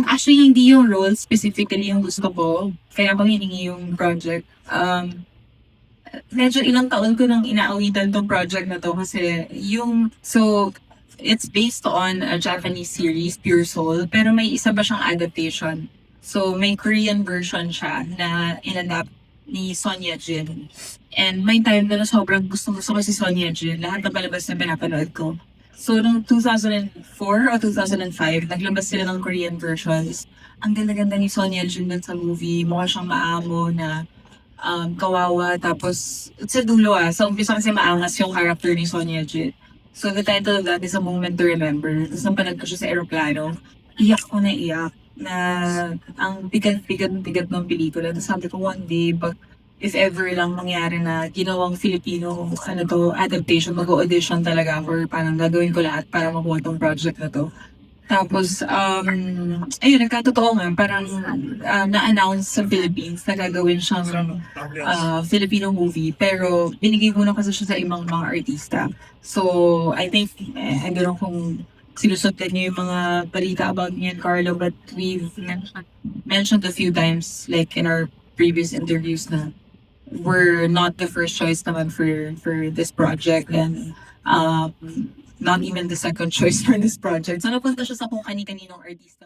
Actually, hindi yung role specifically yung gusto ko. Kaya ako hiningi yung project. Medyo ilang taon ko nang inaawitan tong project na to kasi it's based on a Japanese series, Pure Soul, pero may isa ba siyang adaptation. So, may Korean version siya na inadapt ni Son Ye-jin. And may time na sobrang gusto ko si Son Ye-jin. Lahat ng palabas na pinapanood ko. So, noong 2004 o 2005, naglabas sila ng Korean versions. Ang ganda-ganda ni Son Ye-jin dun sa movie. Mukha siyang maamo na kawawa. Tapos, sa dulo sa umpisa kasi maangas yung character ni Son Ye-jin. So, the title of that is A Moment to Remember. Tapos, nang panag ko siya sa aeroplano, iyak ko na iyak na ang bigat ng pelikula. Tapos sabi ko one day, if ever lang mangyari na ginawang Filipino, adaptation, mag-audition talaga ako or parang gagawin ko lahat para makuha tong project na to. Tapos, ayun, nagkatotoo nga, parang na-announce sa Philippines na gagawin siyang Filipino movie. Pero binigay ko na kasi siya sa ibang mga artista. So, I think, I don't know kung sinusundan niyo yung mga balita about me and Carlo, but we've mentioned a few times, like in our previous interviews na we're not the first choice naman for this project and um, not even the second choice for this project. So napunta siya sa kung kani-kaninong artista.